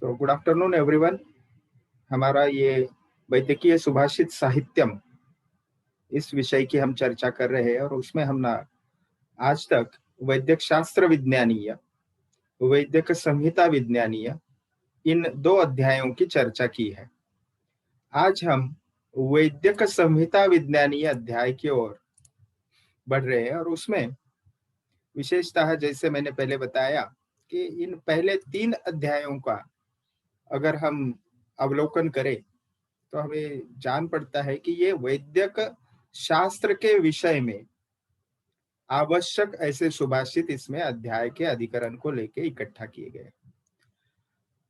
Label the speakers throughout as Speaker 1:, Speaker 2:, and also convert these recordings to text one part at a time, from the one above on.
Speaker 1: So good afternoon everyone. हमारा ये वैद्यकीय सुभाषित साहित्यम इस विषय की हम चर्चा कर रहे हैं और उसमें हम ना आज तक वैद्यक शास्त्र विज्ञानीय, वैद्यक संहिता विज्ञानीय इन दो अध्यायों की चर्चा की है। आज हम वैद्यक संहिता विज्ञानीय अध्याय की ओर बढ़ रहे हैं और उसमें विशेषतः जैसे मैंने पहले बताया कि इन पहले 3 अध्यायों का अगर हम अवलोकन करें तो हमें जान पड़ता है कि ये वैद्यक शास्त्र के विषय में आवश्यक ऐसे सुभाषित इसमें अध्याय के अधिकरण को लेके इकट्ठा किए गए।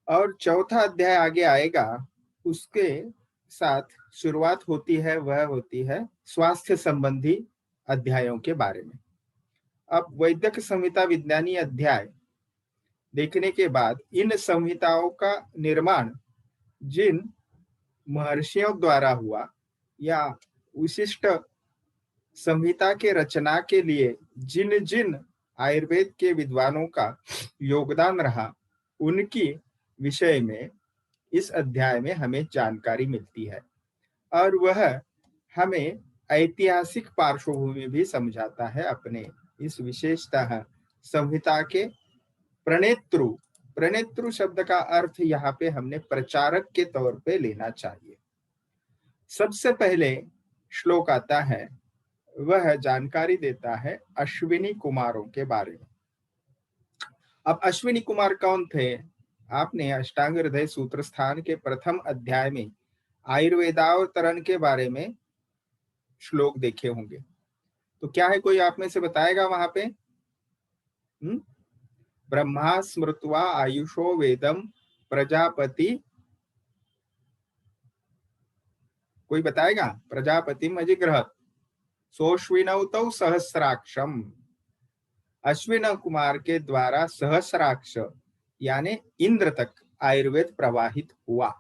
Speaker 1: और चौथा अध्याय आगे आएगा, उसके साथ शुरुआत होती है, वह होती है स्वास्थ्य संबंधी अध्यायों के बारे में। अब वैद्यक संहिता विज्ञानी अध्याय देखने के बाद इन संहिताओं का निर्माण जिन महर्षियों द्वारा हुआ या विशिष्ट संहिता के रचना के लिए जिन जिन आयुर्वेद के विद्वानों का योगदान रहा, उनकी विषय में इस अध्याय में हमें जानकारी मिलती है और वह हमें ऐतिहासिक पार्श्वभूमि भी समझाता है। अपने इस विशेषतः संहिता के प्रणेत्रु, प्रणेत्रु शब्द का अर्थ यहाँ पे हमने प्रचारक के तौर पे लेना चाहिए। सबसे पहले श्लोक आता है, वह जानकारी देता है अश्विनी कुमारों के बारे में। अब अश्विनी कुमार कौन थे? आपने अष्टांग हृदय सूत्र स्थान के प्रथम अध्याय में आयुर्वेदावतरण के बारे में श्लोक देखे होंगे। तो क्या है, कोई आप में से बताएगा वहां पे? ब्रह्मा स्मृत्वा आयुषो वेदम प्रजापति, कोई बताएगा? प्रजापतिम अजिग्रहत सोश्विनौतौ सहस्राक्षम। अश्विन कुमार के द्वारा सहस्राक्ष यानी इंद्र तक आयुर्वेद प्रवाहित हुआ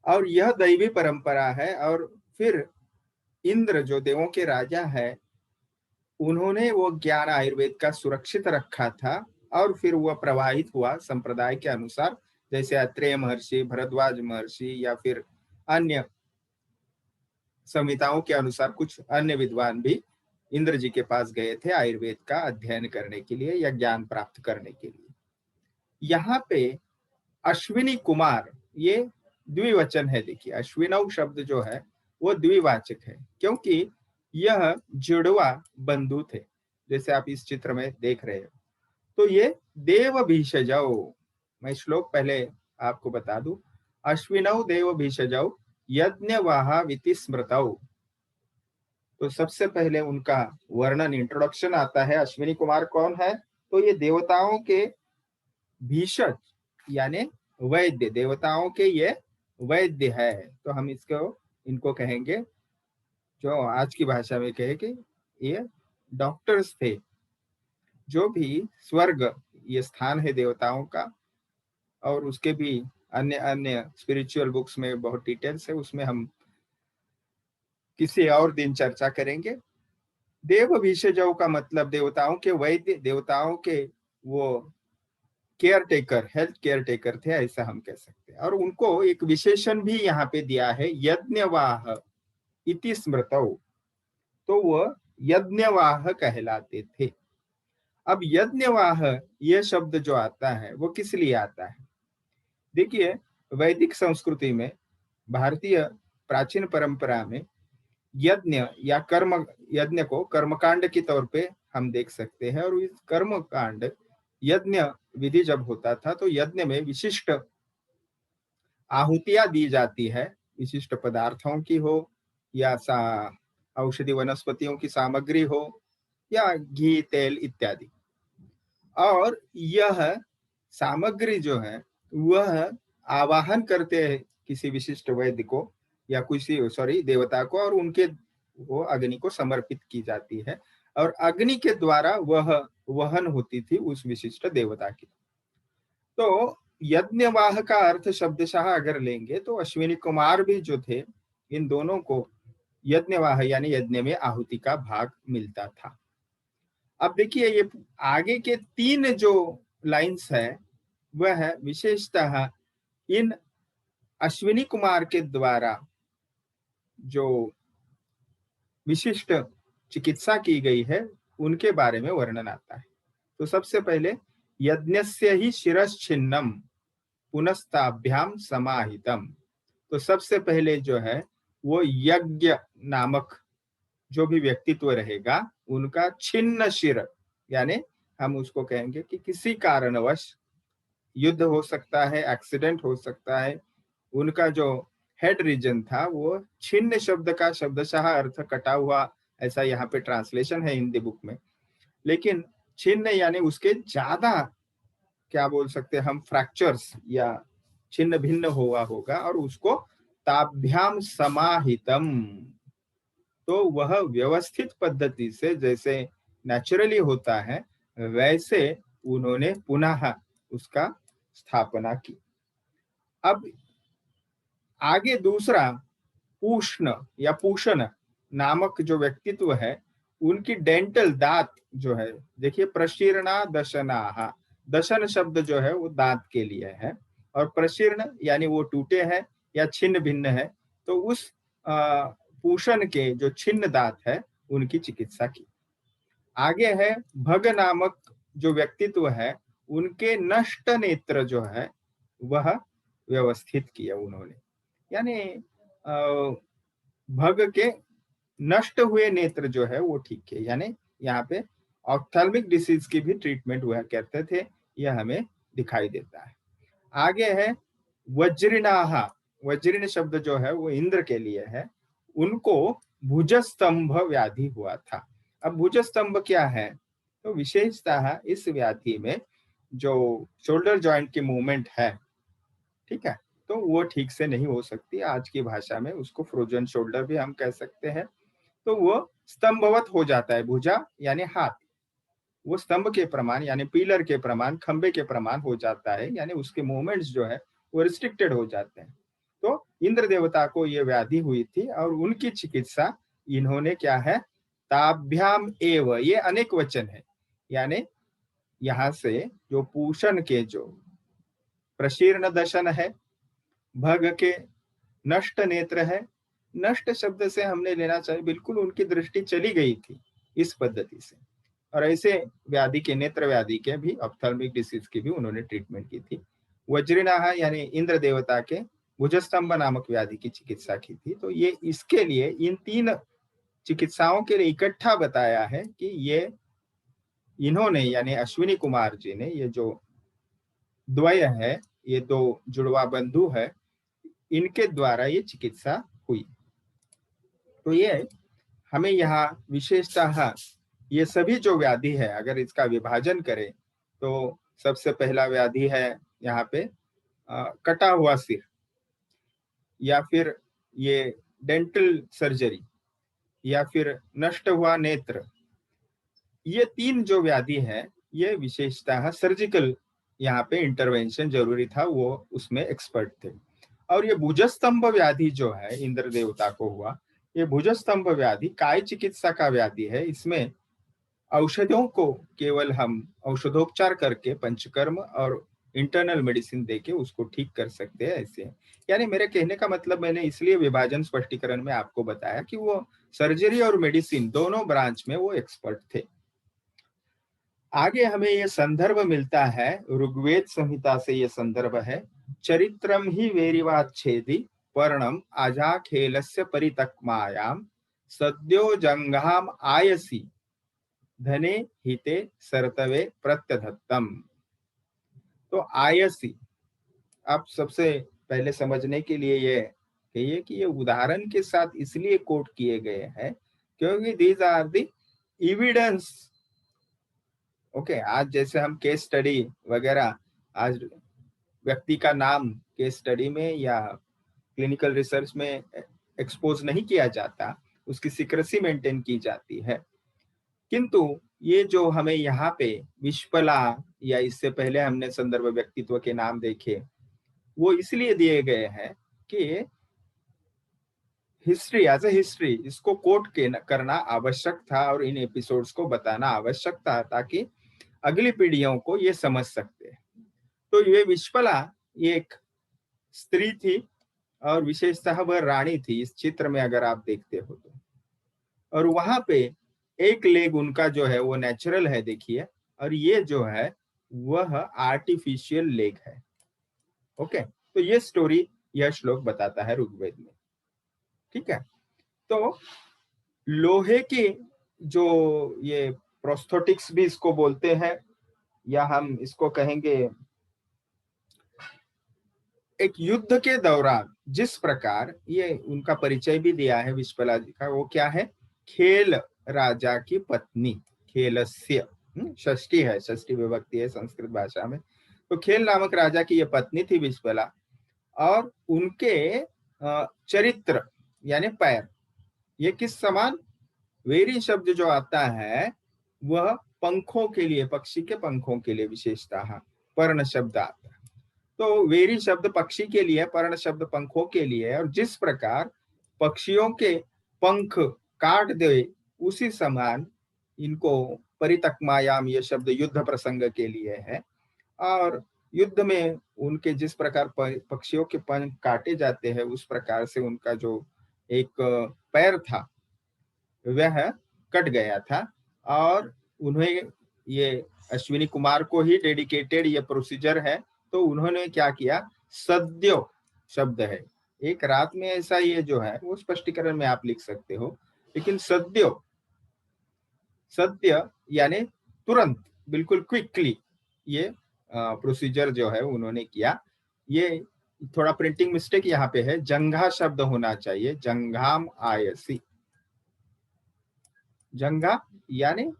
Speaker 1: और यह दैवी परंपरा है। और फिर इंद्र जो देवों के राजा है, उन्होंने वो ज्ञान आयुर्वेद का सुरक्षित रखा था और फिर वह प्रवाहित हुआ संप्रदाय के अनुसार, जैसे अत्रेय महर्षि, भरद्वाज महर्षि या फिर अन्य संहिताओं के अनुसार कुछ अन्य विद्वान भी इंद्र जी के पास गए थे आयुर्वेद का अध्ययन करने के लिए या ज्ञान प्राप्त करने के लिए। यहाँ पे अश्विनी कुमार ये द्विवचन है। देखिए, अश्विनव शब्द जो है वो द्विवाचक है क्योंकि यह जुड़वा बंधु थे, जैसे आप इस चित्र में देख रहे हो। तो ये देव भीषजौ, मैं श्लोक पहले आपको बता दूं, अश्विनौ देव भीषजौ यज्ञवाहा विति स्मृतौ। तो सबसे पहले उनका वर्णन, इंट्रोडक्शन आता है। अश्विनी कुमार कौन है? तो ये देवताओं के भीषज यानी वैद्य, देवताओं के ये वैद्य है। तो हम इनको कहेंगे, जो आज की भाषा में कहे कि ये डॉक्टर्स थे। जो भी स्वर्ग ये स्थान है देवताओं का, और उसके भी अन्य अन्य स्पिरिचुअल बुक्स में बहुत डिटेल्स है, उसमें हम किसी और दिन चर्चा करेंगे। देव भीषजौ का मतलब देवताओं के वैद्य, देवताओं के वो care taker, health care taker थे, ऐसा हम कह सकते हैं। और उनको एक विशेषण भी यहाँ पे दिया है, यज्ञवाह इति स्मृतौ। तो वह यज्ञवाह कहलाते थे। अब यज्ञवाह यह शब्द जो आता है वो किस लिए आता है? देखिए, वैदिक संस्कृति में, भारतीय प्राचीन परंपरा में यज्ञ या कर्म, यज्ञ को कर्मकांड के तौर पे हम देख सकते हैं। और इस कर्मकांड यज्ञ विधि जब होता था तो यज्ञ में विशिष्ट आहुतियां दी जाती है, विशिष्ट पदार्थों की हो या औषधि वनस्पतियों की सामग्री हो या घी तेल इत्यादि। और यह सामग्री जो है वह आवाहन करते हैं किसी विशिष्ट वैद्य को या किसी देवता को, और उनके वो अग्नि को समर्पित की जाती है और अग्नि के द्वारा वह वहन होती थी उस विशिष्ट देवता की। तो यज्ञवाह का अर्थ शब्दशः अगर लेंगे तो अश्विनी कुमार भी जो थे, इन दोनों को यज्ञवाह यानी यज्ञ में आहुति का भाग मिलता था। अब देखिए, ये आगे के 3 जो लाइंस है वह है विशेषतः इन अश्विनी कुमार के द्वारा जो विशिष्ट चिकित्सा की गई है उनके बारे में वर्णन आता है। तो सबसे पहले यज्ञस्य ही शिरश्छिन्नम पुनस्ताभ्याम समाहितम। तो सबसे पहले जो है वो यज्ञ नामक जो भी व्यक्तित्व रहेगा उनका छिन्न शिर, यानी हम उसको कहेंगे कि किसी कारणवश युद्ध हो सकता है, एक्सीडेंट हो सकता है, उनका जो हेड रीजन था वो छिन्न शब्द का शब्दशः अर्थ कटा हुआ, ऐसा यहाँ पे ट्रांसलेशन है हिंदी बुक में। लेकिन छिन्न यानी उसके ज्यादा क्या बोल सकते हैं हम, फ्रैक्चर्स या छिन्न भिन्न हुआ होगा, और उसको ताभ्याम समाहितम, तो वह व्यवस्थित पद्धति से जैसे नेचुरली होता है वैसे उन्होंने पुनः उसका स्थापना की। अब आगे दूसरा पूष्ण या पूषण नामक जो व्यक्तित्व है, उनकी डेंटल दांत जो है, देखिए प्रशीर्णा दशनाहा, दशन शब्द जो है वो दांत के लिए है, और प्रशीर्ण यानी वो टूटे हैं या छिन्न भिन्न है। तो उस पूषण के जो छिन्न दांत है उनकी चिकित्सा की। आगे है भग नामक जो व्यक्तित्व है, उनके नष्ट नेत्र जो है वह व्यवस्थित किया उन्होंने, यानी भग के नष्ट हुए नेत्र जो है वो ठीक है, यानी यहाँ पे ऑप्थेल्मिक डिसीज की भी ट्रीटमेंट वह करते थे, यह हमें दिखाई देता है। आगे है वज्रिणाहा, वज्रिण शब्द जो है वो इंद्र के लिए है, उनको भुजस्तंभ व्याधि हुआ था। अब भुजस्तंभ क्या है, तो विशेषतः इस व्याधि में जो शोल्डर जॉइंट की मूवमेंट है, ठीक है, तो वो ठीक से नहीं हो सकती, आज की भाषा में उसको फ्रोजन शोल्डर भी हम कह सकते हैं। तो वो स्तंभवत हो जाता है, भुजा यानी हाथ, वो स्तंभ के प्रमाण यानी पिलर के प्रमाण, खंबे के प्रमाण हो जाता है, यानी उसके मूवमेंट्स जो है वो रिस्ट्रिक्टेड हो जाते हैं। तो इंद्र देवता को ये व्याधि हुई थी और उनकी चिकित्सा इन्होंने क्या है, ताभ्याम एव, ये अनेक वचन है, यानी यहाँ से जो पूषण के जो प्रशीर्ण दशन है, भग के नष्ट नेत्र है, नष्ट शब्द से हमने लेना चाहिए बिल्कुल उनकी दृष्टि चली गई थी इस पद्धति से, और ऐसे व्याधि के, नेत्र व्याधि के भी, ऑप्थेल्मिक डिसीज की भी उन्होंने ट्रीटमेंट की थी। वज्रिनाह यानी इंद्र देवता के भुजस्तंभ नामक व्याधि की चिकित्सा की थी। तो ये इसके लिए इन तीन चिकित्साओं के लिए इकट्ठा बताया है कि ये इन्होंने यानी अश्विनी कुमार जी ने, ये जो द्वय है, ये दो जुड़वा बंधु है, इनके द्वारा ये चिकित्सा हुई। तो ये हमें यहाँ विशेषतः ये सभी जो व्याधि है अगर इसका विभाजन करें तो सबसे पहला व्याधि है यहाँ पे कटा हुआ सिर, या फिर ये डेंटल सर्जरी, या फिर नष्ट हुआ नेत्र, ये तीन जो व्याधि है ये विशेषतः सर्जिकल यहाँ पे इंटरवेंशन जरूरी था, वो उसमें एक्सपर्ट थे। और ये भुजस्तंभ व्याधि जो है इंद्र देवता को हुआ, ये भुजस्तंभ व्याधि काय चिकित्सा का व्याधि है, इसमें औषधियों को केवल हम औषधोपचार करके पंचकर्म और इंटरनल मेडिसिन देके उसको ठीक कर सकते हैं, ऐसे है। यानी मेरे कहने का मतलब, मैंने इसलिए विभाजन स्पष्टीकरण में आपको बताया कि वो सर्जरी और मेडिसिन दोनों ब्रांच में वो एक्सपर्ट थे। आगे हमें ये संदर्भ मिलता है, ऋग्वेद संहिता से ये संदर्भ है, चरित्रम ही वेरिवाच्छेदी पर्णम आजाखेलस्य परितक्मायाम सद्यो जंघाम आयसी धने हिते सर्तवे प्रत्यधत्तम। तो आयसी, आप सबसे पहले समझने के लिए ये कहिए कि ये उदाहरण के साथ इसलिए कोट किए गए हैं क्योंकि these are the evidence. Okay, आज जैसे हम केस स्टडी वगैरह, आज व्यक्ति का नाम केस स्टडी में या क्लिनिकल रिसर्च में एक्सपोज नहीं किया जाता, उसकी सीक्रेसी मेंटेन की जाती है। किंतु ये जो हमें यहाँ पे विश्पला या इससे पहले हमने संदर्भ व्यक्तित्व के नाम देखे, वो इसलिए दिए गए हैं कि हिस्ट्री, एज ए हिस्ट्री इसको कोट करना आवश्यक था और इन एपिसोड्स को बताना आवश्यक था ताकि अगली पीढ़ियों को ये समझ सकते हैं। तो ये विश्पला ये एक स्त्री थी और विशेषतः वह रानी थी इस चित्र में अगर आप देखते हो तो। और वहां पे एक लेग उनका जो है वो नेचुरल है देखिए, और ये जो है वह आर्टिफिशियल लेग है। ओके, तो ये स्टोरी यह श्लोक बताता है ऋग्वेद में। ठीक है, तो लोहे की जो ये प्रोस्थेटिक्स भी इसको बोलते हैं, या हम इसको कहेंगे एक युद्ध के दौरान जिस प्रकार ये उनका परिचय भी दिया है विश्वला जी का, वो क्या है, खेल राजा की पत्नी, खेलस्य षष्ठी है, षष्ठी विभक्ति है संस्कृत भाषा में। तो खेल नामक राजा की ये पत्नी थी विश्वला, और उनके चरित्र यानी पैर, ये किस समान, वेरी शब्द जो आता है वह पंखों के लिए, पक्षी के पंखों के लिए विशेषतः पर्ण शब्द आता है। तो वेरी शब्द पक्षी के लिए, पर्ण शब्द पंखों के लिए, और जिस प्रकार पक्षियों के पंख काट दे उसी समान इनको परितकमायाम, ये शब्द युद्ध प्रसंग के लिए है। और युद्ध में उनके जिस प्रकार पक्षियों के पंख काटे जाते हैं उस प्रकार से उनका जो एक पैर था वह कट गया था, और उन्हें ये अश्विनी कुमार को ही डेडिकेटेड ये प्रोसीजर है। तो उन्होंने क्या किया, सद्यो शब्द है, एक रात में ऐसा ये जो है वो स्पष्टीकरण में आप लिख सकते हो, लेकिन सद्यो, सत्य यानी तुरंत, बिल्कुल क्विकली ये प्रोसीजर जो है उन्होंने किया। ये थोड़ा प्रिंटिंग मिस्टेक यहाँ पे है, जंघा शब्द होना चाहिए, जंघाम आयसी। जंघा यानी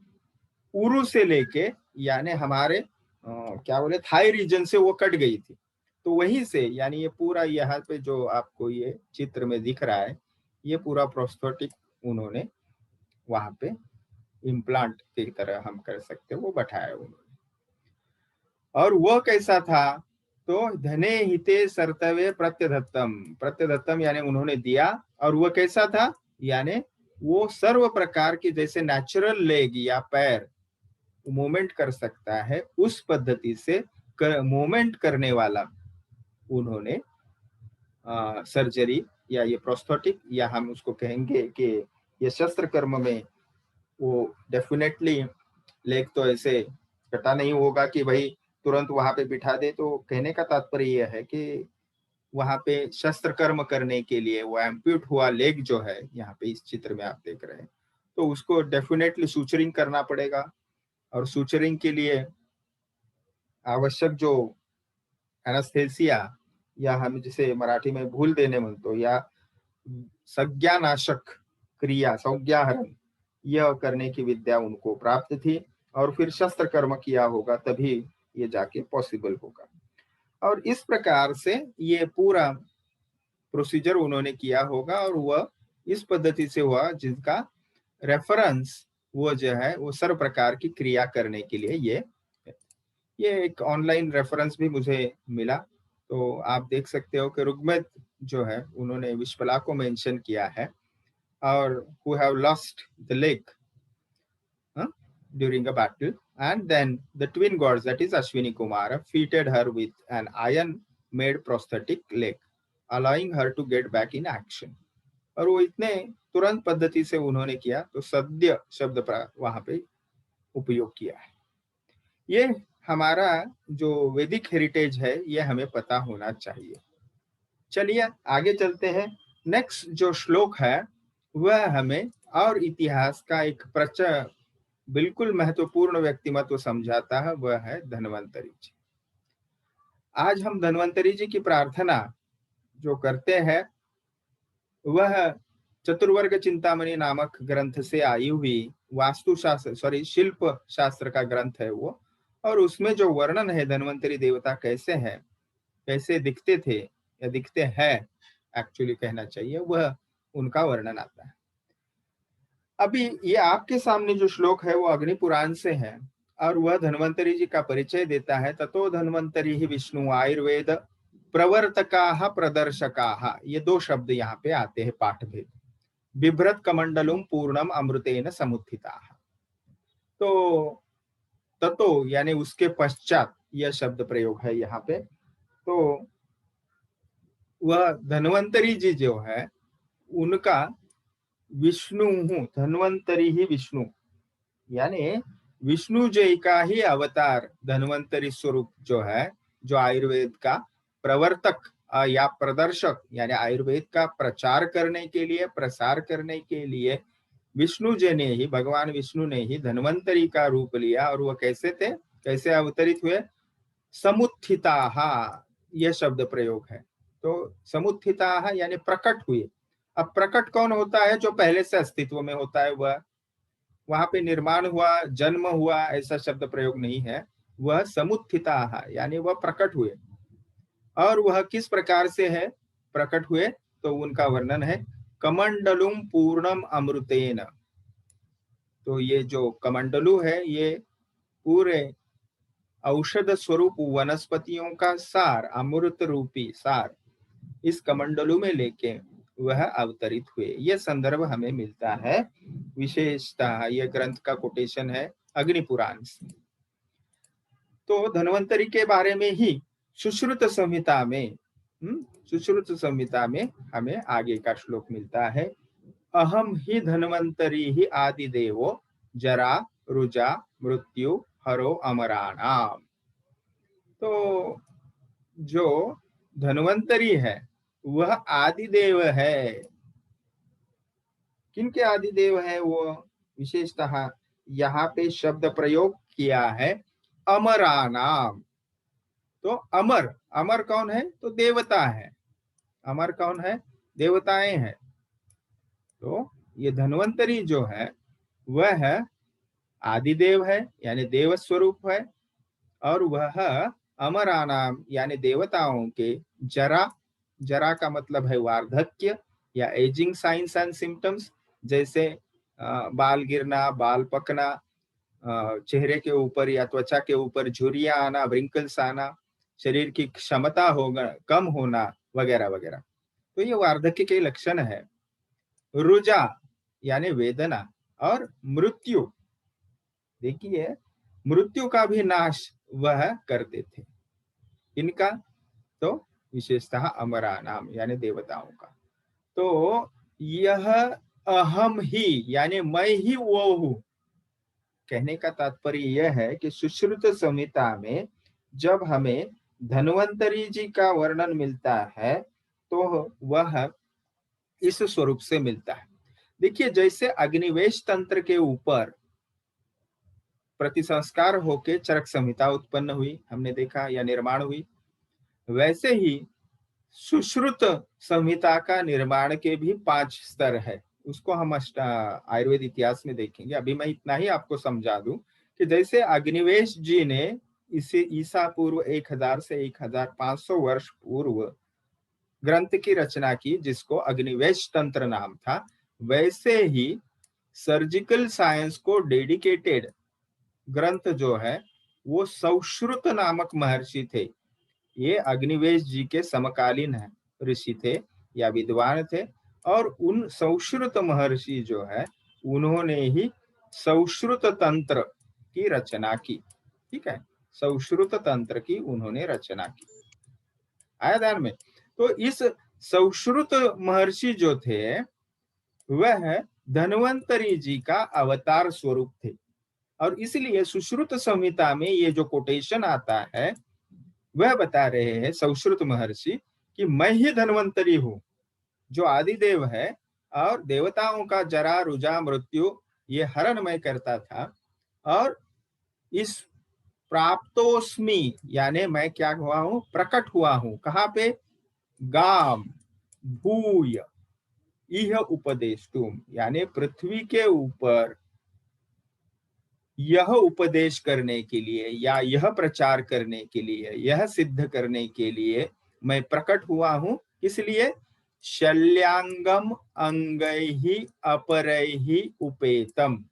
Speaker 1: उरु से लेके, यानी हमारे क्या बोले थाई रीजन से वो कट गई थी, तो वहीं से, यानी ये पूरा यहाँ पे जो आपको ये चित्र में दिख रहा है, ये पूरा प्रोस्थेटिक उन्होंने वहां पे इम्प्लांट की तरह हम कर सकते हैं वो बैठाया उन्होंने। और वह कैसा था, तो धने हिते सर्तवे प्रत्यधत्तम, प्रत्यधत्तम यानी उन्होंने दिया, और वह कैसा था, यानी वो सर्व प्रकार की जैसे नेचुरल लेग या पैर मूवमेंट कर सकता है उस पद्धति से मूवमेंट करने वाला उन्होंने सर्जरी या ये प्रोस्थेटिक, या हम उसको कहेंगे कि ये शस्त्र कर्म में वो डेफिनेटली लेग तो ऐसे कटा नहीं होगा कि भाई तुरंत वहां पे बिठा दे। तो कहने का तात्पर्य यह है कि वहां पे शस्त्र कर्म करने के लिए वो एम्प्यूट हुआ लेग जो है, यहाँ पे इस चित्र में आप देख रहे हैं, तो उसको डेफिनेटली सूचरिंग करना पड़ेगा। और सूचरिंग के लिए आवश्यक जो एनास्थेसिया, या हम जिसे मराठी में भूल देने म्हणतो, या संज्ञानाशक क्रिया, संज्ञाहरण, यह करने की विद्या उनको प्राप्त थी, और फिर शस्त्र कर्म किया होगा तभी ये जाके पॉसिबल होगा। और इस प्रकार से ये पूरा प्रोसीजर उन्होंने किया होगा, और वह इस पद्धति से हुआ जिसका रेफरेंस वो जो है वो सर्व प्रकार की क्रिया करने के लिए ये एक ऑनलाइन रेफरेंस भी मुझे मिला। तो आप देख सकते हो कि ऋग्वेद जो है उन्होंने विश्वला को मेंशन किया है, और who have lost the leg during a battle, and then the twin gods, that is Ashwini Kumara, fitted her with an iron made prosthetic leg, allowing her to get back in action. और वो इतने तुरंत पद्धति से उन्होंने किया, तो सद्य शब्द वहां पे उपयोग किया है। ये हमारा जो वैदिक हेरिटेज है ये हमें पता होना चाहिए। चलिए आगे चलते हैं। नेक्स्ट जो श्लोक है वह हमें और इतिहास का एक बिल्कुल महत्वपूर्ण व्यक्तिमत्व समझाता है, वह है धन्वंतरी जी। आज हम धन्वंतरी जी की प्रार्थना जो करते हैं वह चतुर्वर्ग चिंतामणि नामक ग्रंथ से आई हुई वास्तु शास्त्र, शिल्प शास्त्र का ग्रंथ है वो, और उसमें जो वर्णन है धन्वंतरी देवता कैसे हैं, कैसे दिखते थे या दिखते हैं एक्चुअली कहना चाहिए, वह उनका वर्णन आता है। अभी ये आपके सामने जो श्लोक है वो अग्नि पुराण से है, और वह धन्वंतरी जी का परिचय देता है। ततो धन्वंतरी ही विष्णु आयुर्वेद प्रवर्तका प्रदर्शका, ये दो शब्द यहाँ पे आते हैं पाठ भेद। बिभ्रत कमंडलुम पूर्णम अमृतेन समुत्थिता, तो ततो यानी उसके पश्चात यह शब्द प्रयोग है यहाँ पे। तो वह धन्वंतरी जी जो है उनका विष्णु हूँ, धन्वंतरी ही विष्णु, यानी विष्णु जी का ही अवतार धन्वंतरी स्वरूप जो है, जो आयुर्वेद का प्रवर्तक या प्रदर्शक, यानी आयुर्वेद का प्रचार करने के लिए, प्रसार करने के लिए विष्णु जी ने ही, भगवान विष्णु ने ही धन्वंतरी का रूप लिया। और वह कैसे थे, कैसे अवतरित हुए? समुत्थिता, यह शब्द प्रयोग है। तो समुत्थिता यानी प्रकट हुए। अब प्रकट कौन होता है? जो पहले से अस्तित्व में होता है, वह वहां पे निर्माण हुआ, जन्म हुआ, ऐसा शब्द प्रयोग नहीं है। वह समुत्थिता यानी वह प्रकट हुए। और वह किस प्रकार से है प्रकट हुए? तो उनका वर्णन है कमंडलुम पूर्णम अमृतेन। तो ये जो कमंडलु है, ये पूरे औषध स्वरूप वनस्पतियों का सार, अमृत रूपी सार इस कमंडलू में लेके वह अवतरित हुए। यह संदर्भ हमें मिलता है विशेषतः, यह ग्रंथ का कोटेशन है अग्नि पुराण से। तो धन्वंतरी के बारे में ही सुश्रुत संहिता में सुश्रुत संहिता में हमें आगे का श्लोक मिलता है। अहम ही धन्वंतरी ही आदि देवो जरा रुजा मृत्यु हरो अमराणाम। तो जो धन्वंतरी है वह आदिदेव है। किनके आदिदेव है वो? विशेषतः यहाँ पे शब्द प्रयोग किया है अमरानाम। तो अमर, अमर कौन है? तो देवता है। अमर कौन है? देवताएं हैं। तो ये धन्वंतरी जो है वह आदिदेव है, यानी देव स्वरूप है। और वह अमरानाम यानी देवताओं के जरा, जरा का मतलब है वार्धक्य या एजिंग साइंस एंड सिम्टम्स, जैसे बाल गिरना, बाल पकना, चेहरे के ऊपर या त्वचा के ऊपर झुर्रियां आना, व्रिंकल्स आना, शरीर की क्षमता होगा कम होना, वगैरह वगैरह। तो ये वार्धक्य के लक्षण है। रुजा यानी वेदना, और मृत्यु, देखिए मृत्यु का भी नाश वह करते थे। इनका तो विशेषतः अमरा नाम यानी देवताओं का। तो यह अहम ही यानी मैं ही वो हूं, कहने का तात्पर्य यह है कि सुश्रुत संहिता में जब हमें धन्वंतरी जी का वर्णन मिलता है तो वह इस स्वरूप से मिलता है। देखिए जैसे अग्निवेश तंत्र के ऊपर प्रतिसंस्कार होके चरक संहिता उत्पन्न हुई, हमने देखा, या निर्माण हुई, वैसे ही सुश्रुत संहिता का निर्माण के भी 5 स्तर है। उसको हम आयुर्वेद इतिहास में देखेंगे। अभी मैं इतना ही आपको समझा दूं कि जैसे अग्निवेश जी ने इसे ईसा पूर्व 1000 से 1500 वर्ष पूर्व ग्रंथ की रचना की, जिसको अग्निवेश तंत्र नाम था, वैसे ही सर्जिकल साइंस को डेडिकेटेड ग्रंथ जो है वो सौश्रुत नामक महर्षि थे। ये अग्निवेश जी के समकालीन है, ऋषि थे या विद्वान थे। और उन सौश्रुत महर्षि जो है उन्होंने ही सौश्रुत तंत्र की रचना की। ठीक है, सौश्रुत तंत्र की उन्होंने रचना की। आया ध्यान में? तो इस सौश्रुत महर्षि जो थे वह धन्वंतरी जी का अवतार स्वरूप थे। और इसलिए सुश्रुत संहिता में ये जो कोटेशन आता है वह बता रहे हैं सौश्रुत महर्षि कि मैं ही धन्वंतरी हूं, जो आदिदेव है और देवताओं का जरा रुजा मृत्यु ये हरण मैं करता था। और इस प्राप्तोस्मि यानी मैं क्या हुआ हूं? प्रकट हुआ हूं। कहां पे? गाम भूय इह उपदेष्टुम, यानी पृथ्वी के ऊपर यह उपदेश करने के लिए या यह प्रचार करने के लिए, यह सिद्ध करने के लिए मैं प्रकट हुआ हूं। इसलिए शल्याङ्गम अंगैहि अपरैहि उपेतम,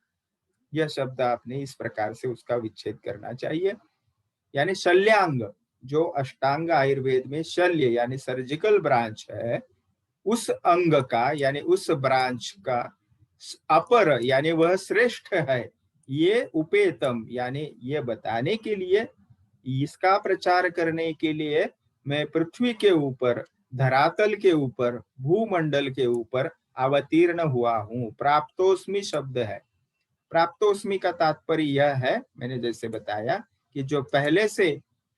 Speaker 1: यह शब्द आपने इस प्रकार से उसका विच्छेद करना चाहिए। यानी शल्याङ्ग जो अष्टांग आयुर्वेद में शल्य यानी सर्जिकल ब्रांच है, उस अंग का यानी उस ब्रांच का अपर यानी वह श्रेष्ठ है, ये उपेतम यानी ये बताने के लिए, इसका प्रचार करने के लिए मैं पृथ्वी के ऊपर धरातल के ऊपर, भूमंडल के ऊपर अवतीर्ण हुआ हूं। प्राप्तोस्मि शब्द है। प्राप्तोस्मि का तात्पर्य यह है, मैंने जैसे बताया, कि जो पहले से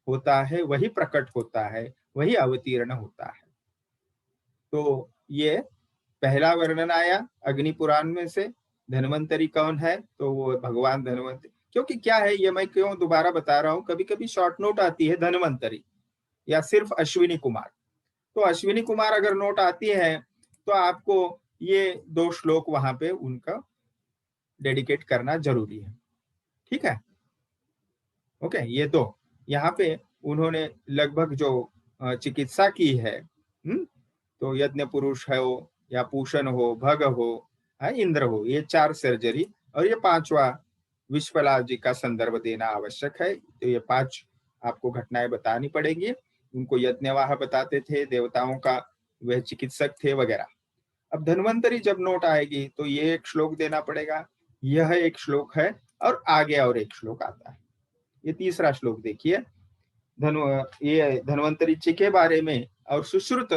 Speaker 1: होता है वही प्रकट होता है, वही अवतीर्ण होता है। तो ये पहला वर्णन आया अग्नि पुराण में से। धन्वंतरी कौन है? तो वो भगवान धन्वंतरी। क्योंकि क्या है, ये मैं क्यों दोबारा बता रहा हूं, कभी कभी शॉर्ट नोट आती है धन्वंतरी या सिर्फ अश्विनी कुमार। तो अश्विनी कुमार अगर नोट आती है तो आपको ये 2 श्लोक वहां पे उनका डेडिकेट करना जरूरी है। ठीक है, ओके। ये तो यहाँ पे उन्होंने लगभग जो चिकित्सा की है, तो यज्ञ पुरुष हो या पूषण हो, भग हो, इंद्र हो, ये 4 सर्जरी, और ये 5वां विश्वलाभ जी का संदर्भ देना आवश्यक है। तो ये 5 आपको घटनाएं बतानी पड़ेंगी। उनको यज्ञवाह बताते थे, देवताओं का वह चिकित्सक थे वगैरह। अब धन्वंतरी जब नोट आएगी तो ये 1 श्लोक देना पड़ेगा, यह 1 श्लोक है, और आगे और 1 श्लोक आता है। ये तीसरा श्लोक देखिए। ये धन्वंतरी जी के बारे में और सुश्रुत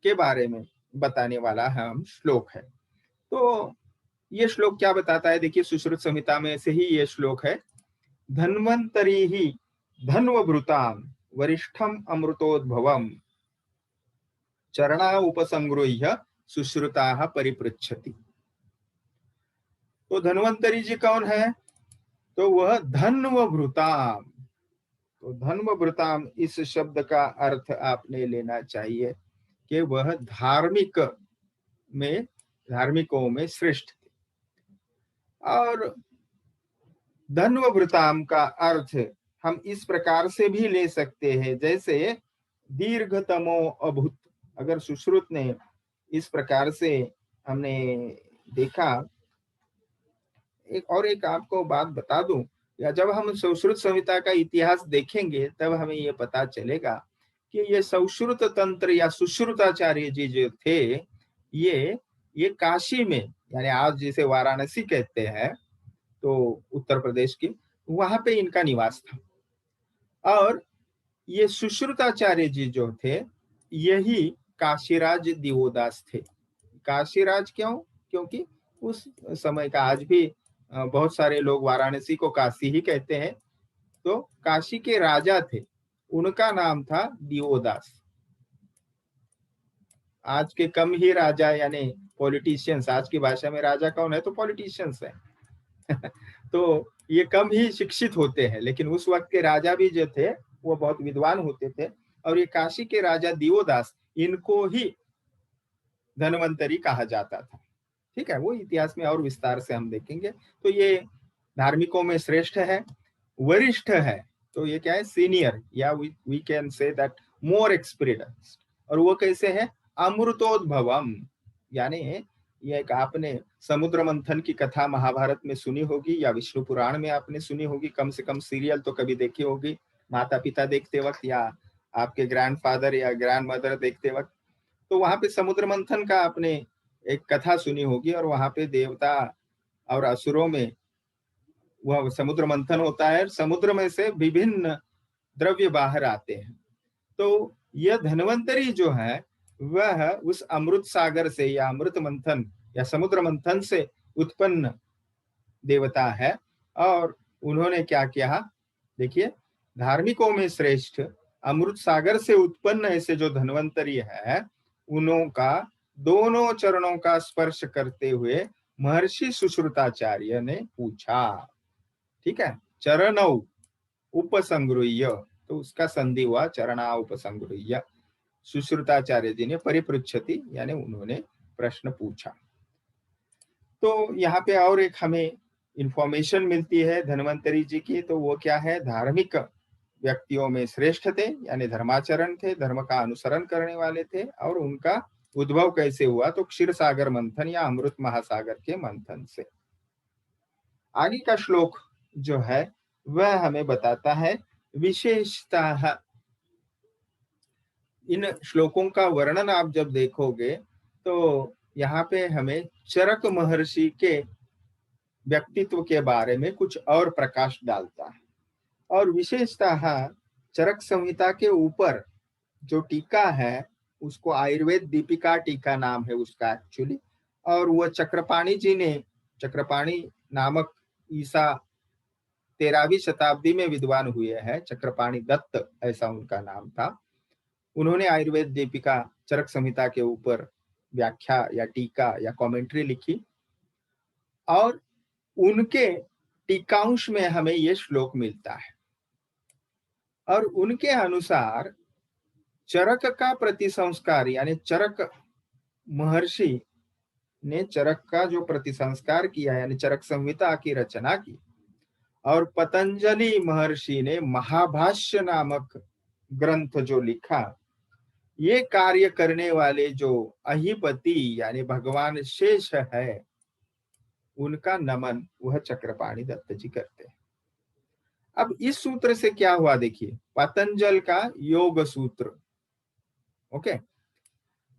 Speaker 1: के बारे में बताने वाला हम श्लोक है। तो ये श्लोक क्या बताता है, देखिए, सुश्रुत संहिता में से ही ये श्लोक है। धन्वंतरी ही धन्वभृताम वरिष्ठम अमृतोद्भवम चरणा उपसंगृह्य सुश्रुता परिपृच्छति। तो धन्वंतरी जी कौन है? तो वह धन्वभृताम। तो धन्वभृताम इस शब्द का अर्थ आपने लेना चाहिए कि वह धार्मिकों में श्रेष्ठ थे। और धन्वभृताम का अर्थ हम इस प्रकार से भी ले सकते हैं, जैसे दीर्घतमो अभूत। अगर सुश्रुत ने इस प्रकार से हमने देखा, एक आपको बात बता दूं, या जब हम सुश्रुत संहिता का इतिहास देखेंगे तब हमें ये पता चलेगा कि ये सुश्रुत तंत्र या सुश्रुताचार्य जी जो थे, ये काशी में, यानी आज जिसे वाराणसी कहते हैं, तो उत्तर प्रदेश की, वहां पे इनका निवास था। और ये सुश्रुताचार्य जी जो थे, यही काशीराज दिवोदास थे। काशीराज क्यों? क्योंकि उस समय का आज भी बहुत सारे लोग वाराणसी को काशी ही कहते हैं। तो काशी के राजा थे, उनका नाम था दिवोदास। आज के कम ही राजा, यानी पॉलिटिशियंस, आज की भाषा में राजा कौन है? तो पॉलिटिशियंस है। तो ये कम ही शिक्षित होते हैं, लेकिन उस वक्त के राजा भी जो थे वो बहुत विद्वान होते थे। और ये काशी के राजा दिवोदास, इनको ही धन्वंतरी कहा जाता था। ठीक है, वो इतिहास में और विस्तार से हम देखेंगे। तो ये धार्मिकों में श्रेष्ठ है, वरिष्ठ है। तो ये क्या है? सीनियर, या we can say that more experienced. और वो कैसे है? अमृतोद्भवम, यानी ये एक आपने समुद्र मंथन की कथा महाभारत में सुनी होगी, या विष्णु पुराण में आपने सुनी होगी, कम से कम सीरियल तो कभी देखी होगी, माता पिता देखते वक्त या आपके ग्रैंडफादर या ग्रैंड मदर देखते वक्त। तो वहां पे समुद्र मंथन का आपने एक कथा सुनी होगी, और वहां पे देवता और असुरों में वह समुद्र मंथन होता है, समुद्र में से विभिन्न द्रव्य बाहर आते हैं। तो यह धन्वंतरी जो है वह उस अमृत सागर से या अमृत मंथन या समुद्र मंथन से उत्पन्न देवता है। और उन्होंने क्या किया, देखिए, धार्मिकों में श्रेष्ठ अमृत सागर से उत्पन्न ऐसे जो धन्वंतरी है, उनका दोनों चरणों का स्पर्श करते हुए महर्षि सुश्रुताचार्य ने पूछा। ठीक है, चरणौ उपसंगृह्य, तो उसका संधि हुआ चरणा उपसंगृह्य। सुश्रुताचार्य जी ने परिपृच्छति, यानी उन्होंने प्रश्न पूछा। तो यहाँ पे और एक हमें इंफॉर्मेशन मिलती है धन्वंतरी जी की। तो वो क्या है? धार्मिक व्यक्तियों में श्रेष्ठ थे, यानी धर्माचरण थे, धर्म का अनुसरण करने वाले थे। और उनका उद्भव कैसे हुआ? तो क्षीर सागर मंथन या अमृत महासागर के मंथन से। आगे का श्लोक जो है वह हमें बताता है विशेषता। इन श्लोकों का वर्णन आप जब देखोगे तो यहाँ पे हमें चरक महर्षि के व्यक्तित्व के बारे में कुछ और प्रकाश डालता है। और विशेषतः चरक संहिता के ऊपर जो टीका है उसको आयुर्वेद दीपिका टीका नाम है उसका एक्चुअली। और वो चक्रपाणी जी ने, चक्रपाणी नामक ईसा 13वीं शताब्दी में विद्वान हुए हैं, चक्रपाणी दत्त ऐसा उनका नाम था। उन्होंने आयुर्वेद दीपिका चरक संहिता के ऊपर व्याख्या या टीका या कमेंट्री लिखी, और उनके टीकांश में हमें ये श्लोक मिलता है। और उनके अनुसार चरक का प्रतिसंस्कार, यानी चरक महर्षि ने चरक का जो प्रतिसंस्कार किया, यानी चरक संहिता की रचना की, और पतंजलि महर्षि ने महाभाष्य नामक ग्रंथ जो लिखा, ये कार्य करने वाले जो अहिपति यानी भगवान शेष है, उनका नमन वह चक्रपाणी दत्त जी करते हैं। अब इस सूत्र से क्या हुआ देखिए, पतंजल का योग सूत्र, ओके,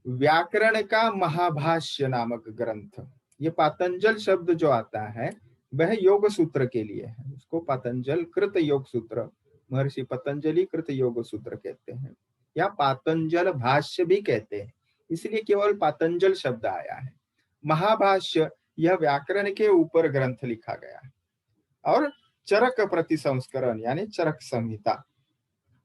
Speaker 1: व्याकरण का महाभाष्य नामक ग्रंथ, ये पतंजल शब्द जो आता है वह योग सूत्र के लिए है। उसको पतंजल कृत योग सूत्र, महर्षि पतंजलि कृत योग सूत्र कहते हैं, या पातंजल भाष्य भी कहते हैं, इसलिए केवल पातंजल शब्द आया है। महाभाष्य यह व्याकरण के ऊपर ग्रंथ लिखा गया है। और चरक प्रतिसंस्करण यानी चरक संहिता,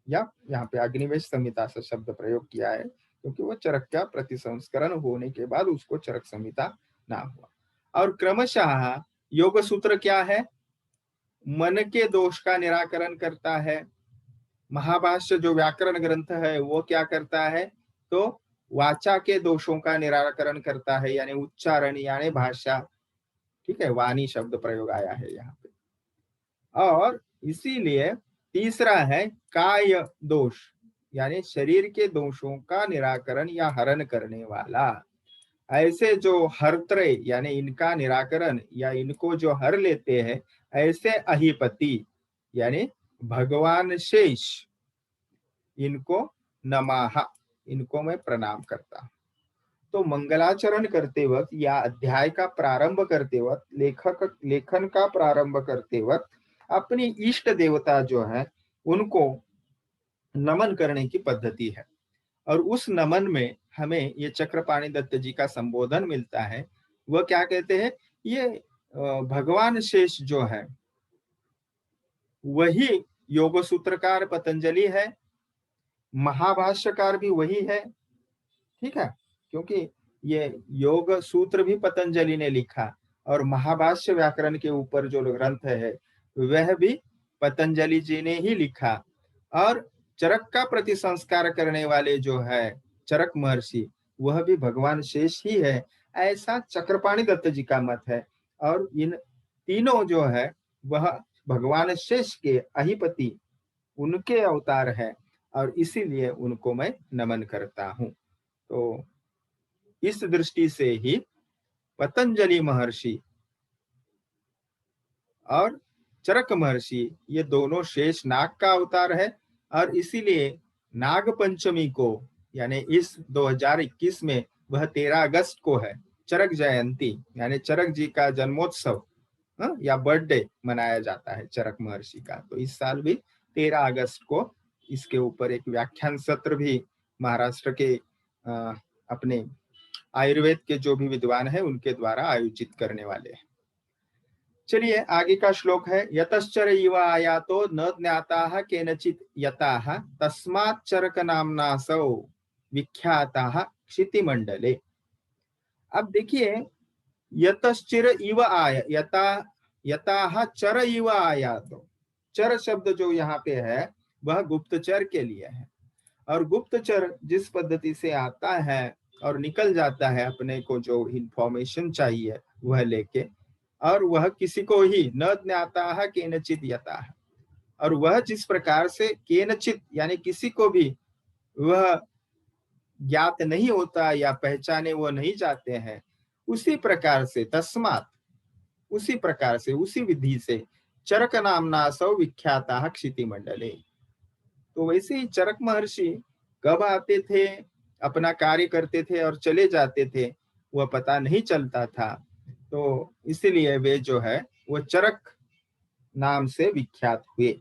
Speaker 1: या यहाँ पे अग्निवेश संहिता से शब्द प्रयोग किया है, क्योंकि वो चरक का प्रतिसंस्करण होने के बाद उसको चरक संहिता नाम हुआ। और क्रमशः योग सूत्र क्या है, मन के दोष का निराकरण करता है। महाभाष्य जो व्याकरण ग्रंथ है वो क्या करता है, तो वाचा के दोषों का निराकरण करता है, यानी उच्चारण यानी भाषा, ठीक है, वाणी शब्द प्रयोग आया है यहाँ पे। और इसीलिए तीसरा है काय दोष, यानी शरीर के दोषों का निराकरण या हरण करने वाला। ऐसे जो हरत्रय यानी इनका निराकरण या इनको जो हर लेते हैं, ऐसे अहिपति यानी भगवान शेष, इनको नमः, इनको मैं प्रणाम करता हूं। तो मंगलाचरण करते वक्त या अध्याय का प्रारंभ करते वक्त, लेखन का प्रारंभ करते वक्त अपनी इष्ट देवता जो है उनको नमन करने की पद्धति है। और उस नमन में हमें ये चक्रपाणी दत्त जी का संबोधन मिलता है। वह क्या कहते हैं, ये भगवान शेष जो है वही योग सूत्रकार पतंजलि है, महाभाष्यकार भी वही है, ठीक है, क्योंकि ये योग सूत्र भी पतंजलि ने लिखा, और महाभाष्य व्याकरण के ऊपर जो ग्रंथ है वह भी पतंजलि जी ने ही लिखा। और चरक का प्रतिसंस्कार करने वाले जो है चरक महर्षि, वह भी भगवान शेष ही है, ऐसा चक्रपाणी दत्त जी का मत है। और इन तीनों जो है वह भगवान शेष के अधिपति, उनके अवतार है, और इसीलिए उनको मैं नमन करता हूं। तो इस दृष्टि से ही पतंजलि महर्षि और चरक महर्षि ये दोनों शेष नाग का अवतार है। और इसीलिए नाग पंचमी को, यानी इस 2021 में, वह 13 अगस्त को है, चरक जयंती यानी चरक जी का जन्मोत्सव या बर्थडे मनाया जाता है चरक महर्षि का। तो इस साल भी 13 अगस्त को इसके ऊपर एक व्याख्यान सत्र भी महाराष्ट्र के अपने आयुर्वेद के जो भी विद्वान है उनके द्वारा आयोजित करने वाले हैं। चलिए आगे का श्लोक है, यतश्चर इव आयातो न ज्ञाताः केनचित् यताः तस्मात् चरक नाम्नासौ विख्याताः क्षितिमंडले। अब देखिए, यतश्चिर इव आय, यताः चर इव आयातो, चर शब्द जो यहाँ पे है वह गुप्तचर के लिए है। और गुप्तचर जिस पद्धति से आता है और निकल जाता है अपने को जो इंफॉर्मेशन चाहिए वह लेके, और वह किसी को ही न ज्ञाता केनचित यता, और वह जिस प्रकार से केनचित यानी किसी को भी वह ज्ञात नहीं होता या पहचाने वो नहीं जाते हैं, उसी प्रकार से तस्मात्, उसी प्रकार से उसी विधि से चरक नामना सौ विख्याता क्षिति मंडले। तो वैसे ही चरक महर्षि कब आते थे, अपना कार्य करते थे और चले जाते थे, वह पता नहीं चलता था। तो इसीलिए वे जो है वो चरक नाम से विख्यात हुए।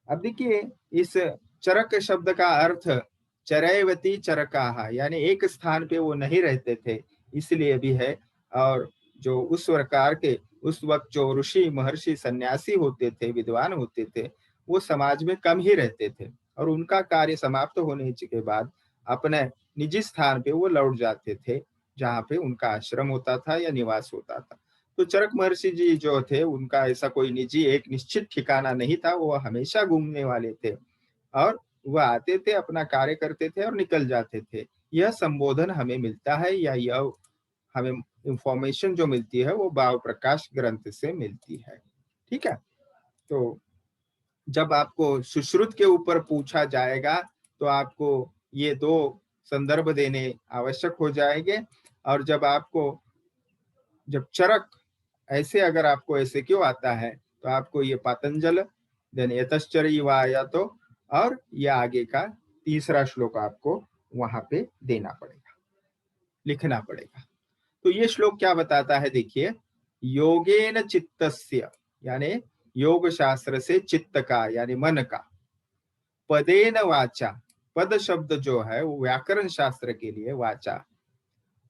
Speaker 1: अब देखिए, इस चरक शब्द का अर्थ चरैवती चरकाहा, यानी एक स्थान पे वो नहीं रहते थे, इसलिए भी है। और जो उस प्रकार के उस वक्त जो ऋषि महर्षि सन्यासी होते थे, विद्वान होते थे, वो समाज में कम ही रहते थे और उनका कार्य समाप्त होने के बाद अपने निजी स्थान पे वो लौट जाते थे, जहाँ पे उनका आश्रम होता था या निवास होता था। तो चरक महर्षि जी जो थे, उनका ऐसा कोई निजी एक निश्चित ठिकाना नहीं था, वो हमेशा घूमने वाले थे और वह आते थे, अपना कार्य करते थे और निकल जाते थे। यह संबोधन हमें मिलता है या यह हमें इंफॉर्मेशन जो मिलती है वो भाव प्रकाश ग्रंथ से मिलती है। ठीक है। तो जब आपको सुश्रुत के ऊपर पूछा जाएगा तो आपको ये दो संदर्भ देने आवश्यक हो जाएंगे। और जब चरक ऐसे अगर आपको ऐसे क्यों आता है तो आपको ये पातंजल देन यतश्चर्यवाया तो और ये आगे का तीसरा श्लोक आपको वहां पे देना पड़ेगा, लिखना पड़ेगा। तो ये श्लोक क्या बताता है, देखिए, योगेन चित्तस्य, यानी योग शास्त्र से चित्त का यानी मन का, पदेन वाचा, पद शब्द जो है वो व्याकरण शास्त्र के लिए वाचा,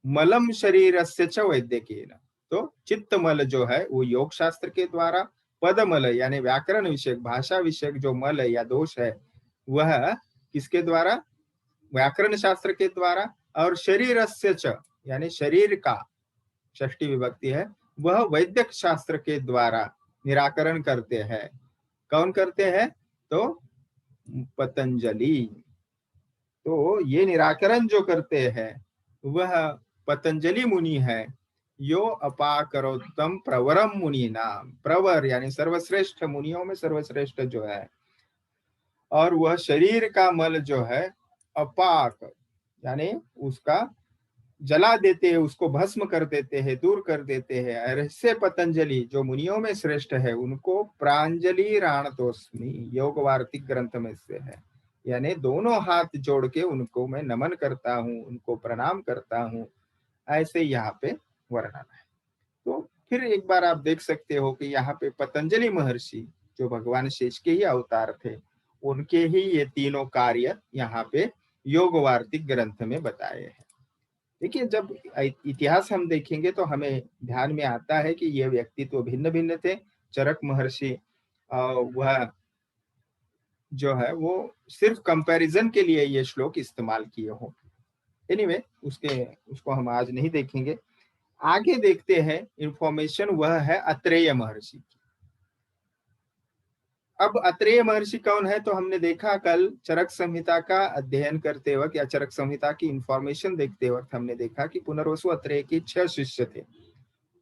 Speaker 1: मलम शरीरस्य च वैद्यकेन, तो चित्त मल जो है वो योग शास्त्र के द्वारा, पद मल यानी व्याकरण विषयक भाषा विषयक जो मल या दोष है वह किसके द्वारा, व्याकरण शास्त्र के द्वारा, और शरीरस्य च यानी शरीर का षष्ठी विभक्ति है, वह वैद्यक शास्त्र के द्वारा निराकरण करते हैं। कौन करते हैं, तो पतंजलि। तो ये निराकरण जो करते हैं वह पतंजलि मुनि है। यो अपाकरोत्तम प्रवरम मुनि नाम, प्रवर यानी सर्वश्रेष्ठ, मुनियों में सर्वश्रेष्ठ जो है। और वह शरीर का मल जो है अपाक यानी उसका जला देते हैं, उसको भस्म कर देते हैं, दूर कर देते हैं। ऐसे पतंजलि जो मुनियों में श्रेष्ठ है उनको प्रांजलि राणतोस्मि योग वार्तिक ग्रंथ में से है, यानी दोनों हाथ जोड़ के उनको मैं नमन करता हूँ, उनको प्रणाम करता हूँ, ऐसे यहाँ पे वर्णन है। तो फिर एक बार आप देख सकते हो कि यहाँ पे पतंजलि महर्षि जो भगवान शेष के ही अवतार थे, उनके ही ये तीनों कार्य यहाँ पे योग वार्तिक ग्रंथ में बताए हैं। देखिए, जब इतिहास हम देखेंगे तो हमें ध्यान में आता है कि ये व्यक्तित्व भिन्न भिन्न थे। चरक महर्षि वह जो है वो सिर्फ कंपैरिजन के लिए ये श्लोक इस्तेमाल किए हो। एनीवे, उसको हम आज नहीं देखेंगे, आगे देखते हैं। इंफॉर्मेशन वह है अत्रेय महर्षि की। अब अत्रेय महर्षि कौन है, तो हमने देखा कल चरक संहिता का अध्ययन करते वक्त या चरक संहिता की इंफॉर्मेशन देखते वक्त हमने देखा कि पुनर्वसु अत्रेय के 6 शिष्य थे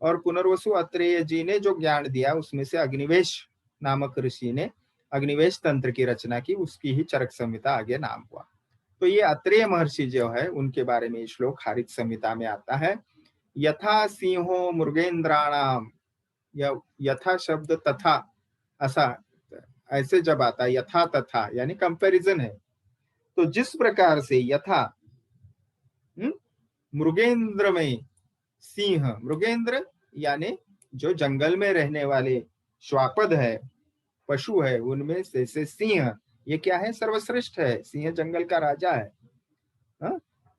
Speaker 1: और पुनर्वसु अत्रेय जी ने जो ज्ञान दिया उसमें से अग्निवेश नामक ऋषि ने अग्निवेश तंत्र की रचना की, उसकी ही चरक संहिता आगे नाम हुआ। तो ये अत्रेय महर्षि जो है उनके बारे में श्लोक हारित संहिता में आता है। यथा सिंहो मृगेंद्राणाम, यथा शब्द तथा ऐसा ऐसे जब आता है यथा तथा यानी कंपैरिजन है। तो जिस प्रकार से यथा मृगेंद्र में सिंह, मृगेंद्र यानी जो जंगल में रहने वाले श्वापद है, पशु है, उनमें से सिंह ये क्या है, सर्वश्रेष्ठ है। सिंह जंगल का राजा है,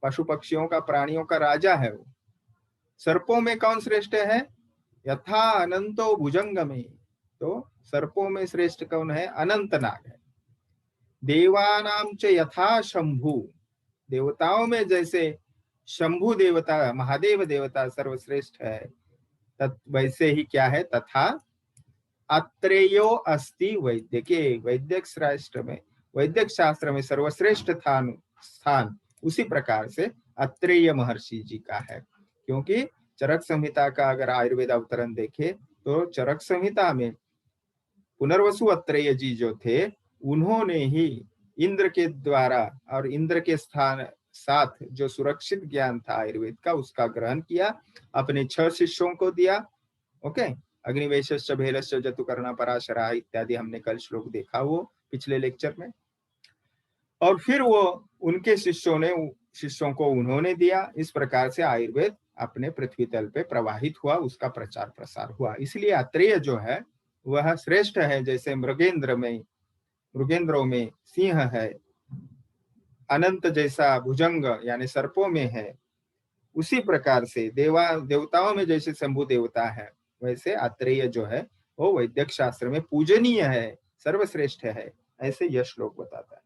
Speaker 1: पशु पक्षियों का, प्राणियों का राजा है वो। सर्पों में कौन श्रेष्ठ है, यथा अनंतो भुजंग में, तो सर्पों में श्रेष्ठ कौन है, अनंत नाग है। देवानाम च यथा शंभु, देवताओं में जैसे शंभु देवता, महादेव देवता सर्वश्रेष्ठ है, वैसे ही क्या है, तथा अत्रेयो अस्ति वैद्यके, वैद्यक शास्त्र में, वैद्यक शास्त्र में सर्वश्रेष्ठ स्थान उसी प्रकार से अत्रेय महर्षि जी का है। क्योंकि चरक संहिता का अगर आयुर्वेद अवतरण देखे तो चरक संहिता में पुनर्वसु अत्रेय जी जो थे उन्होंने ही इंद्र के द्वारा और इंद्र के स्थान साथ जो सुरक्षित ज्ञान था आयुर्वेद का उसका ग्रहण किया, अपने 6 शिष्यों को दिया। ओके, अग्निवेशस्य भेलस्य जतुकर्णा पराशरा इत्यादि हमने कल श्लोक देखा वो पिछले लेक्चर में। और फिर वो उनके शिष्यों को उन्होंने दिया। इस प्रकार से आयुर्वेद अपने पृथ्वी तल पे प्रवाहित हुआ, उसका प्रचार प्रसार हुआ। इसलिए अत्रेय जो है वह श्रेष्ठ है, जैसे मृगेंद्रों में सिंह है, अनंत जैसा भुजंग यानी सर्पों में है, उसी प्रकार से देवताओं में जैसे शंभु देवता है, वैसे आत्रेय जो है वो वैदिक शास्त्र में पूजनीय है, सर्वश्रेष्ठ है, ऐसे यह श्लोक बताता है।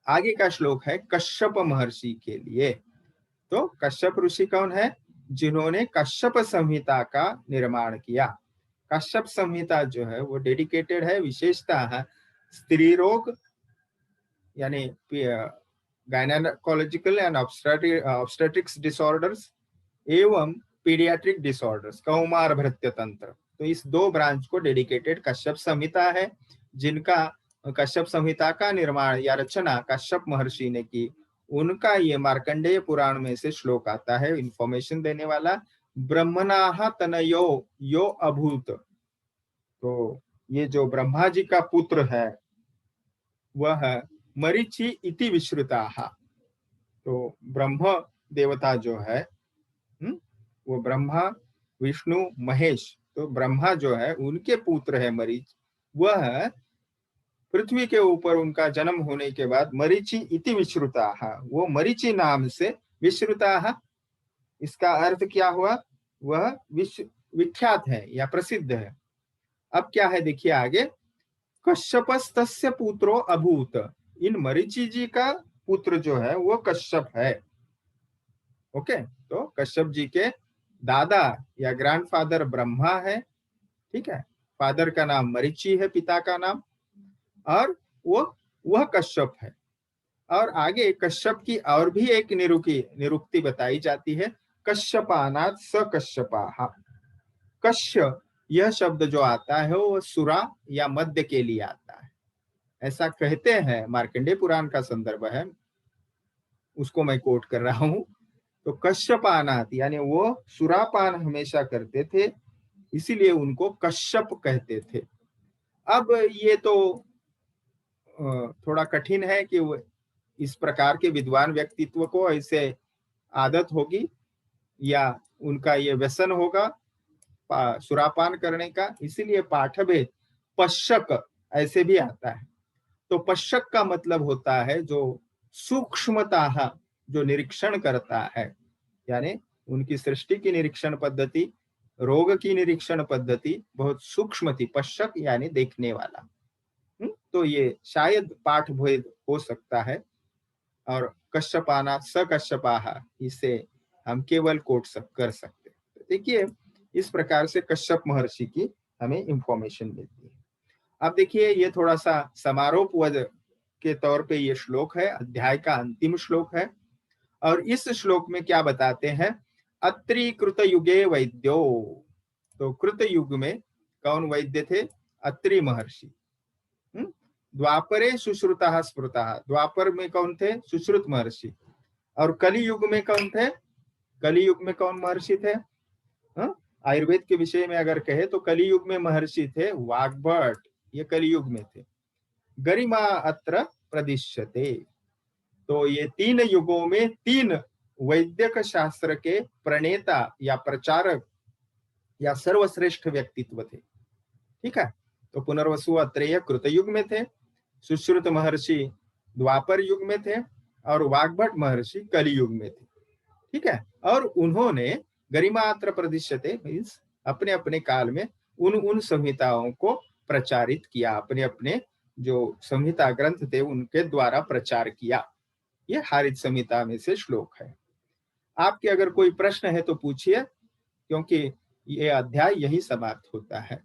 Speaker 1: आगे का श्लोक है कश्यप महर्षि के लिए। तो कश्यप ऋषि कौन है? जिन्होंने कश्यप संहिता का निर्माण किया। कश्यप संहिता जो है वो डेडिकेटेड है विशेषतः स्त्री रोग यानी गायनेकोलॉजिकल एंड ऑब्स्टेट्रिक्स डिसऑर्डर्स एवं पीडियाट्रिक डिसऑर्डर्स, कौमार भृत्य तंत्र। तो इस दो ब्रांच को डेडिकेटेड कश्यप संहिता है, जिनका कश्यप संहिता का निर्माण या रचना कश्यप महर्षि ने की। उनका ये मार्कंडेय पुराण में से श्लोक आता है इंफॉर्मेशन देने वाला, ब्रह्मणाः तनयो यो अभूत। तो ये जो ब्रह्मा जी का पुत्र है वह मरीचि इति विश्रुताः। तो ब्रह्म देवता जो है वो ब्रह्मा विष्णु महेश, तो ब्रह्मा जो है उनके पुत्र है मरीच। वह पृथ्वी के ऊपर उनका जन्म होने के बाद मरीचि इति विश्रुताः, वो मरीचि नाम से विश्रुताः। इसका अर्थ क्या हुआ? वह विश्व विख्यात है या प्रसिद्ध है। अब क्या है देखिए आगे, कश्यपस्तस्य पुत्रो अभूत। इन मरीचि जी का पुत्र जो है वो कश्यप है। ओके, तो कश्यप जी के दादा या ग्रैंडफादर ब्रह्मा है, ठीक है, फादर का नाम मरीचि है, पिता का नाम, और वह कश्यप है। और आगे कश्यप की और भी एक निरुक्ति बताई जाती है, कश्यपानात् स कश्यपाः। कश्य यह शब्द जो आता है वो सुरा या मध्य के लिए आता है, ऐसा कहते हैं। मार्कंडेय पुराण का संदर्भ है, उसको मैं कोट कर रहा हूं। तो कश्यपानात् यानी वो सुरापान हमेशा करते थे, इसीलिए उनको कश्यप कहते थे। अब ये तो थोड़ा कठिन है कि वो इस प्रकार के विद्वान व्यक्तित्व को ऐसे आदत होगी या उनका ये व्यसन होगा सुरापान करने का, इसीलिए पाठभेद पश्यक ऐसे भी आता है। तो पश्यक का मतलब होता है जो सूक्ष्मतः जो निरीक्षण करता है, यानी उनकी सृष्टि की निरीक्षण पद्धति, रोग की निरीक्षण पद्धति बहुत सूक्ष्म थी। पश्यक यानी देखने वाला। तो ये शायद पाठ भेद हो सकता है। और कश्यपाना स कश्यपाः, इसे हम केवल कोट कर सकते हैं। देखिए इस प्रकार से कश्यप महर्षि की हमें इंफॉर्मेशन मिलती है। अब देखिए ये थोड़ा सा समारोपवद के तौर पे ये श्लोक है, अध्याय का अंतिम श्लोक है। और इस श्लोक में क्या बताते हैं, अत्रि कृत युगे वैद्यो। तो कृत युग में कौन वैद्य थे? अत्रि महर्षि। द्वापरे सुश्रुतः स्मृतः, द्वापर में कौन थे? सुश्रुत महर्षि। और कलि युग में कौन थे? कलि युग में कौन महर्षि थे? आयुर्वेद के विषय में अगर कहे तो कलि युग में महर्षि थे वाग्भट, ये कलि युग में थे। गरिमा अत्र प्रदिश्यते। तो ये तीन युगों में तीन वैद्यक शास्त्र के प्रणेता या प्रचारक या सर्वश्रेष्ठ व्यक्तित्व थे, ठीक है। तो पुनर्वसु अत्रेय कृत युग में थे, सुश्रुत महर्षि द्वापर युग में थे, और वाग्भट महर्षि कलि युग में थे, ठीक है। और उन्होंने गरिमात्र प्रदिश्यते मीन्स अपने अपने काल में उन संहिताओं को प्रचारित किया, अपने अपने जो संहिता ग्रंथ थे उनके द्वारा प्रचार किया। ये हारित संहिता में से श्लोक है। आपके अगर कोई प्रश्न है तो पूछिए, क्योंकि ये अध्याय यही समाप्त होता है।